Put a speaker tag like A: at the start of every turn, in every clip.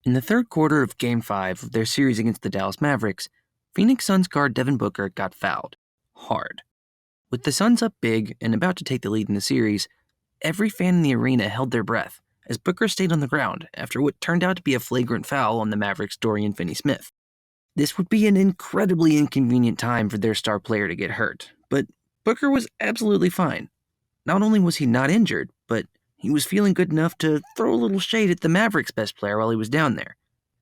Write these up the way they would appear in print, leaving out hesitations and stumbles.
A: In the third quarter of Game 5 of their series against the Dallas Mavericks, Phoenix Suns guard Devin Booker got fouled. Hard. With the Suns up big and about to take the lead in the series, every fan in the arena held their breath as Booker stayed on the ground after what turned out to be a flagrant foul on the Mavericks' Dorian Finney-Smith. This would be an incredibly inconvenient time for their star player to get hurt, but Booker was absolutely fine. Not only was he not injured, but he was feeling good enough to throw a little shade at the Mavericks' best player while he was down there.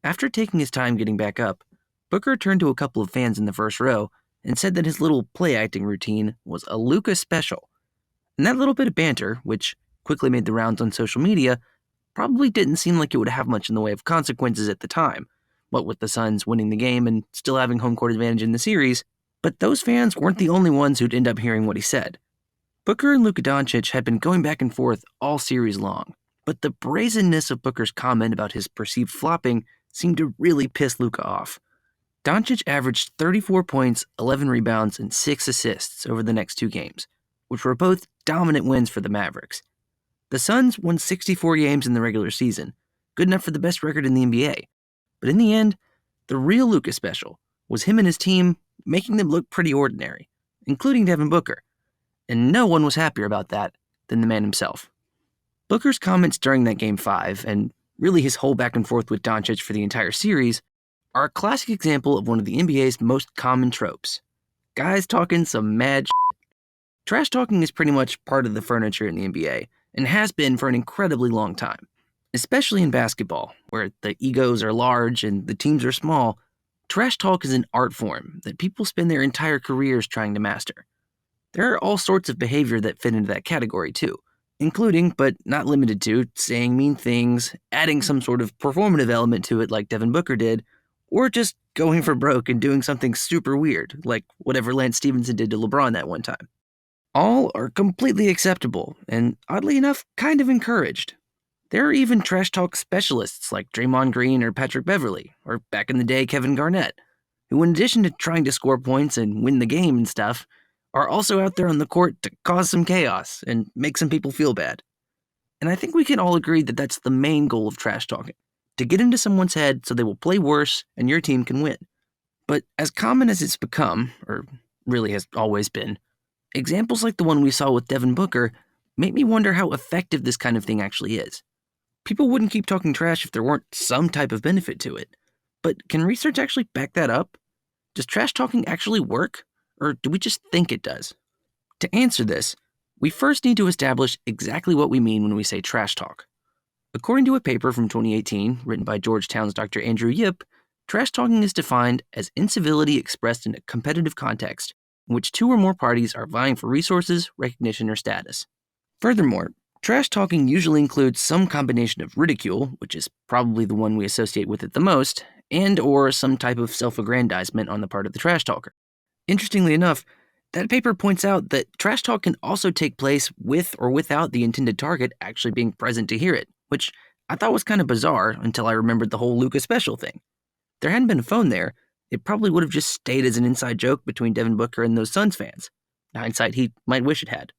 A: After taking his time getting back up, Booker turned to a couple of fans in the first row and said that his little play-acting routine was a Luka special. And that little bit of banter, which quickly made the rounds on social media, probably didn't seem like it would have much in the way of consequences at the time, what with the Suns winning the game and still having home court advantage in the series, but those fans weren't the only ones who'd end up hearing what he said. Booker and Luka Dončic had been going back and forth all series long, but the brazenness of Booker's comment about his perceived flopping seemed to really piss Luka off. Dončić averaged 34 points, 11 rebounds, and 6 assists over the next two games, which were both dominant wins for the Mavericks. The Suns won 64 games in the regular season, good enough for the best record in the NBA. But in the end, the real Luka special was him and his team making them look pretty ordinary, including Devin Booker. And no one was happier about that than the man himself. Booker's comments during that Game 5, and really his whole back and forth with Dončić for the entire series, are a classic example of one of the NBA's most common tropes. Guys talking some mad shit. Trash talking is pretty much part of the furniture in the NBA, and has been for an incredibly long time. Especially in basketball, where the egos are large and the teams are small, trash talk is an art form that people spend their entire careers trying to master. There are all sorts of behavior that fit into that category too, including, but not limited to, saying mean things, adding some sort of performative element to it like Devin Booker did, or just going for broke and doing something super weird, like whatever Lance Stephenson did to LeBron that one time. All are completely acceptable, and oddly enough, kind of encouraged. There are even trash talk specialists like Draymond Green or Patrick Beverley, or back in the day Kevin Garnett, who in addition to trying to score points and win the game and stuff, are also out there on the court to cause some chaos and make some people feel bad. And I think we can all agree that that's the main goal of trash talking, to get into someone's head so they will play worse and your team can win. But as common as it's become, or really has always been, examples like the one we saw with Devin Booker make me wonder how effective this kind of thing actually is. People wouldn't keep talking trash if there weren't some type of benefit to it. But can research actually back that up? Does trash talking actually work? Or do we just think it does? To answer this, we first need to establish exactly what we mean when we say trash talk. According to a paper from 2018 written by Georgetown's Dr. Andrew Yip, trash talking is defined as incivility expressed in a competitive context in which two or more parties are vying for resources, recognition, or status. Furthermore, trash talking usually includes some combination of ridicule, which is probably the one we associate with it the most, and or some type of self-aggrandizement on the part of the trash talker. Interestingly enough, that paper points out that trash talk can also take place with or without the intended target actually being present to hear it, which I thought was kind of bizarre until I remembered the whole Luka special thing. If there hadn't been a phone there, it probably would have just stayed as an inside joke between Devin Booker and those Suns fans. In hindsight, he might wish it had.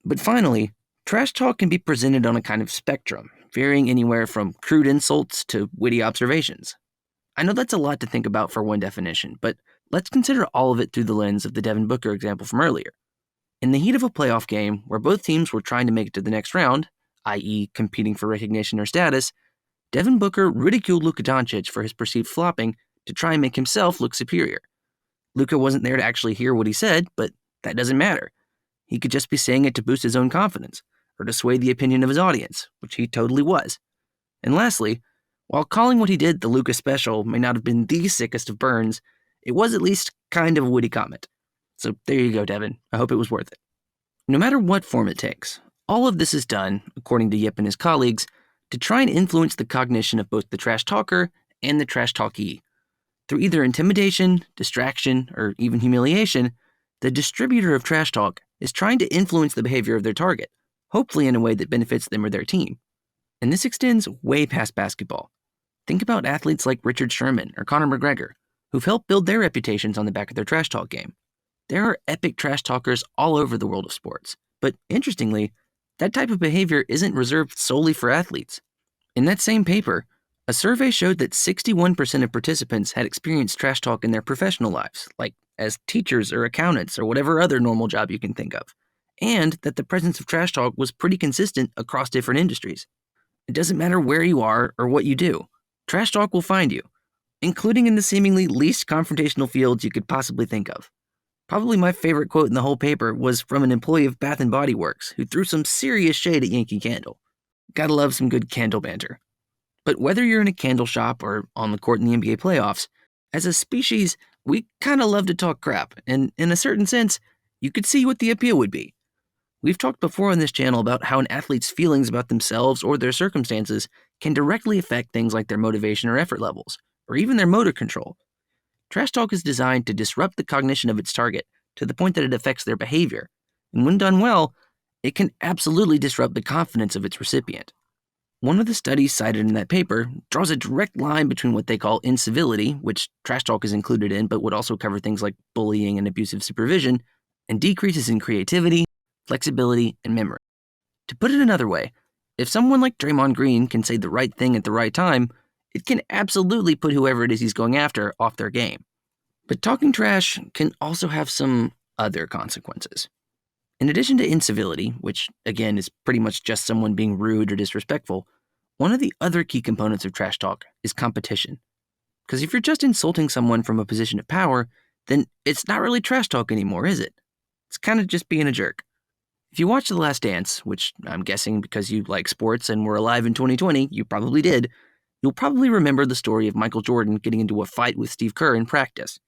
A: But finally, trash talk can be presented on a kind of spectrum, varying anywhere from crude insults to witty observations. I know that's a lot to think about for one definition, but let's consider all of it through the lens of the Devin Booker example from earlier. In the heat of a playoff game where both teams were trying to make it to the next round, i.e. competing for recognition or status, Devin Booker ridiculed Luka Dončić for his perceived flopping to try and make himself look superior. Luka wasn't there to actually hear what he said, but that doesn't matter. He could just be saying it to boost his own confidence, or to sway the opinion of his audience, which he totally was. And lastly, while calling what he did the Luka special may not have been the sickest of burns, it was at least kind of a witty comment. So there you go, Devin. I hope it was worth it. No matter what form it takes, all of this is done, according to Yip and his colleagues, to try and influence the cognition of both the trash talker and the trash talkee. Through either intimidation, distraction, or even humiliation, the distributor of trash talk is trying to influence the behavior of their target, hopefully in a way that benefits them or their team. And this extends way past basketball. Think about athletes like Richard Sherman or Conor McGregor, who've helped build their reputations on the back of their trash talk game. There are epic trash talkers all over the world of sports, but interestingly, that type of behavior isn't reserved solely for athletes. In that same paper, A survey showed that 61% of participants had experienced trash talk in their professional lives, like as teachers or accountants or whatever other normal job you can think of, and that the presence of trash talk was pretty consistent across different industries. It doesn't matter where you are or what you do, trash talk will find you, including in the seemingly least confrontational fields you could possibly think of. Probably my favorite quote in the whole paper was from an employee of Bath & Body Works who threw some serious shade at Yankee Candle. Gotta love some good candle banter. But whether you're in a candle shop or on the court in the NBA playoffs, as a species, we kinda love to talk crap, and in a certain sense, you could see what the appeal would be. We've talked before on this channel about how an athlete's feelings about themselves or their circumstances can directly affect things like their motivation or effort levels, or even their motor control. Trash talk is designed to disrupt the cognition of its target to the point that it affects their behavior, and when done well, it can absolutely disrupt the confidence of its recipient. One of the studies cited in that paper draws a direct line between what they call incivility, which trash talk is included in but would also cover things like bullying and abusive supervision, and decreases in creativity, flexibility, and memory. To put it another way, if someone like Draymond Green can say the right thing at the right time, it can absolutely put whoever it is he's going after off their game. But talking trash can also have some other consequences. In addition to incivility, which again is pretty much just someone being rude or disrespectful, one of the other key components of trash talk is competition. Because if you're just insulting someone from a position of power, then it's not really trash talk anymore, is it? It's kind of just being a jerk. If you watched The Last Dance, which I'm guessing because you like sports and were alive in 2020, you probably did, you'll probably remember the story of Michael Jordan getting into a fight with Steve Kerr in practice.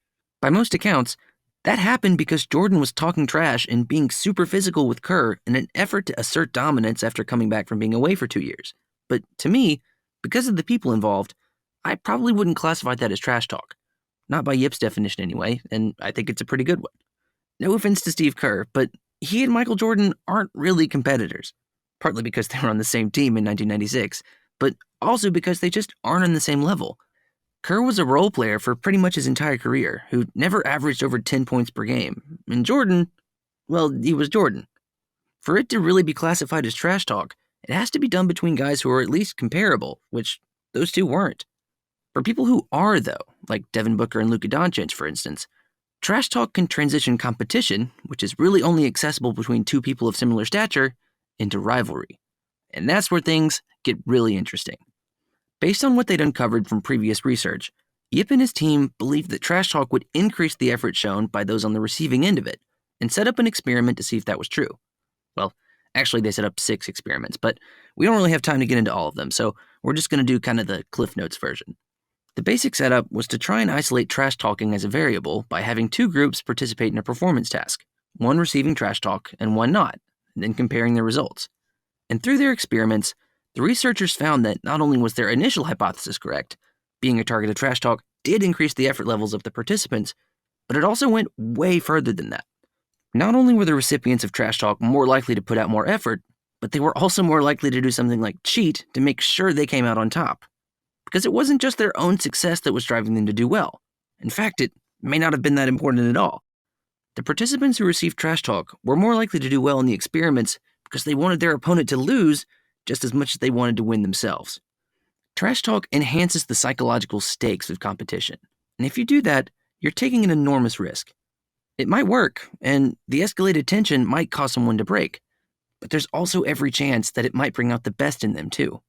A: By most accounts, that happened because Jordan was talking trash and being super physical with Kerr in an effort to assert dominance after coming back from being away for 2 years. But to me, because of the people involved, I probably wouldn't classify that as trash talk. Not by Yip's definition anyway, and I think it's a pretty good one. No offense to Steve Kerr, but he and Michael Jordan aren't really competitors. Partly because they were on the same team in 1996, but also because they just aren't on the same level. Kerr was a role player for pretty much his entire career, who never averaged over 10 points per game. And Jordan, well, he was Jordan. For it to really be classified as trash talk, it has to be done between guys who are at least comparable, which those two weren't. For people who are, though, like Devin Booker and Luka Dončic, for instance, trash talk can transition competition, which is really only accessible between two people of similar stature, into rivalry. And that's where things get really interesting. Based on what they'd uncovered from previous research, Yip and his team believed that trash talk would increase the effort shown by those on the receiving end of it, and set up an experiment to see if that was true. Well, actually they set up 6 experiments, but we don't really have time to get into all of them, so we're just going to do kind of the Cliff Notes version. The basic setup was to try and isolate trash talking as a variable by having 2 groups participate in a performance task, one receiving trash talk and one not, and then comparing their results. And through their experiments, the researchers found that not only was their initial hypothesis correct, being a target of trash talk did increase the effort levels of the participants, but it also went way further than that. Not only were the recipients of trash talk more likely to put out more effort, but they were also more likely to do something like cheat to make sure they came out on top. Because it wasn't just their own success that was driving them to do well. In fact, it may not have been that important at all. The participants who received trash talk were more likely to do well in the experiments because they wanted their opponent to lose just as much as they wanted to win themselves. Trash talk enhances the psychological stakes of competition. And if you do that, you're taking an enormous risk. It might work, and the escalated tension might cause someone to break. But there's also every chance that it might bring out the best in them, too.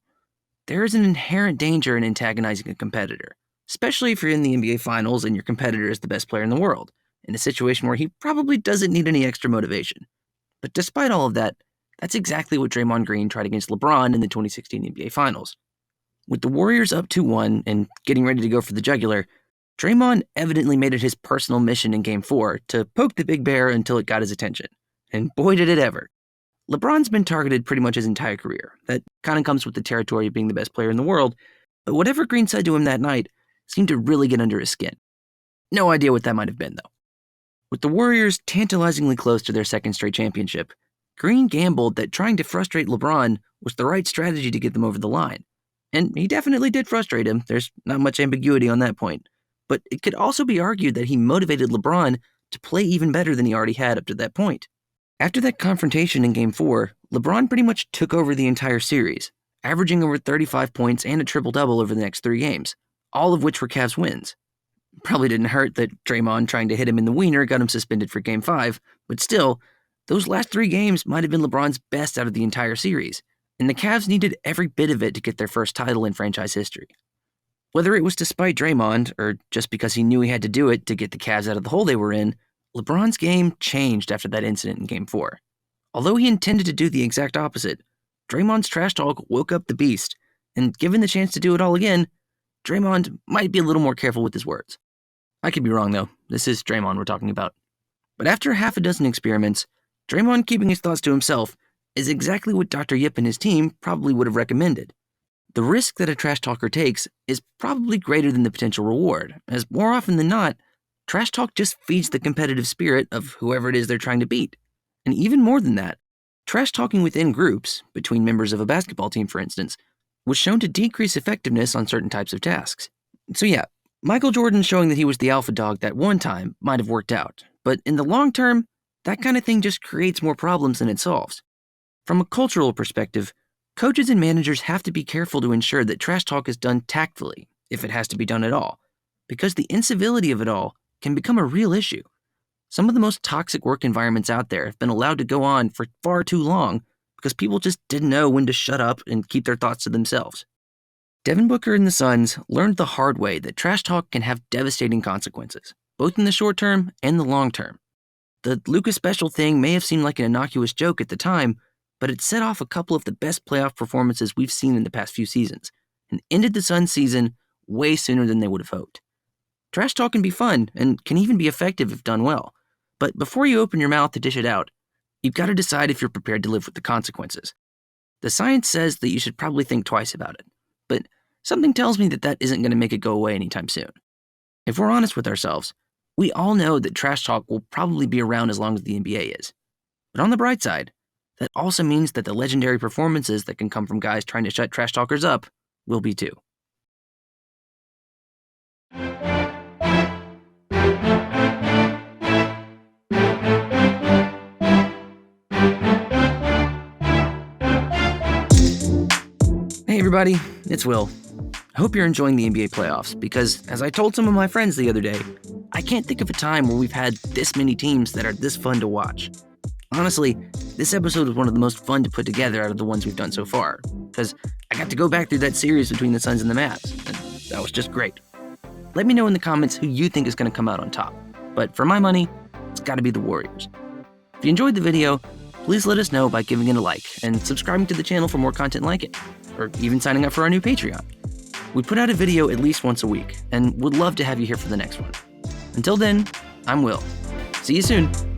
A: There is an inherent danger in antagonizing a competitor, especially if you're in the NBA Finals and your competitor is the best player in the world, in a situation where he probably doesn't need any extra motivation. But despite all of that, that's exactly what Draymond Green tried against LeBron in the 2016 NBA Finals. With the Warriors up 2-1 and getting ready to go for the jugular, Draymond evidently made it his personal mission in Game 4 to poke the big bear until it got his attention. And boy did it ever. LeBron's been targeted pretty much his entire career. That kind of comes with the territory of being the best player in the world, but whatever Green said to him that night seemed to really get under his skin. No idea what that might have been, though. With the Warriors tantalizingly close to their second straight championship, Green gambled that trying to frustrate LeBron was the right strategy to get them over the line. And he definitely did frustrate him, there's not much ambiguity on that point. But it could also be argued that he motivated LeBron to play even better than he already had up to that point. After that confrontation in Game 4, LeBron pretty much took over the entire series, averaging over 35 points and a triple-double over the next 3 games, all of which were Cavs wins. Probably didn't hurt that Draymond trying to hit him in the wiener got him suspended for Game 5, but still, those last 3 games might have been LeBron's best out of the entire series, and the Cavs needed every bit of it to get their first title in franchise history. Whether it was to spite Draymond, or just because he knew he had to do it to get the Cavs out of the hole they were in, LeBron's game changed after that incident in Game 4. Although he intended to do the exact opposite, Draymond's trash talk woke up the beast, and given the chance to do it all again, Draymond might be a little more careful with his words. I could be wrong though, this is Draymond we're talking about. But after half a dozen experiments, Draymond keeping his thoughts to himself is exactly what Dr. Yip and his team probably would have recommended. The risk that a trash talker takes is probably greater than the potential reward, as more often than not, trash talk just feeds the competitive spirit of whoever it is they're trying to beat. And even more than that, trash talking within groups, between members of a basketball team for instance, was shown to decrease effectiveness on certain types of tasks. So yeah, Michael Jordan showing that he was the alpha dog that one time might have worked out, but in the long term, that kind of thing just creates more problems than it solves. From a cultural perspective, coaches and managers have to be careful to ensure that trash talk is done tactfully, if it has to be done at all, because the incivility of it all can become a real issue. Some of the most toxic work environments out there have been allowed to go on for far too long because people just didn't know when to shut up and keep their thoughts to themselves. Devin Booker and the Suns learned the hard way that trash talk can have devastating consequences, both in the short term and the long term. The Luka special thing may have seemed like an innocuous joke at the time, but it set off a couple of the best playoff performances we've seen in the past few seasons, and ended the Suns' season way sooner than they would have hoped. Trash talk can be fun, and can even be effective if done well, but before you open your mouth to dish it out, you've got to decide if you're prepared to live with the consequences. The science says that you should probably think twice about it, but something tells me that isn't going to make it go away anytime soon. If we're honest with ourselves, we all know that trash talk will probably be around as long as the NBA is. But on the bright side, that also means that the legendary performances that can come from guys trying to shut trash talkers up will be too. Hey everybody, it's Will. I hope you're enjoying the NBA playoffs because, as I told some of my friends the other day, I can't think of a time where we've had this many teams that are this fun to watch. Honestly, this episode was one of the most fun to put together out of the ones we've done so far, because I got to go back through that series between the Suns and the Mavs, and that was just great. Let me know in the comments who you think is going to come out on top, but for my money, it's got to be the Warriors. If you enjoyed the video, please let us know by giving it a like and subscribing to the channel for more content like it, or even signing up for our new Patreon. We put out a video at least once a week, and would love to have you here for the next one. Until then, I'm Will. See you soon.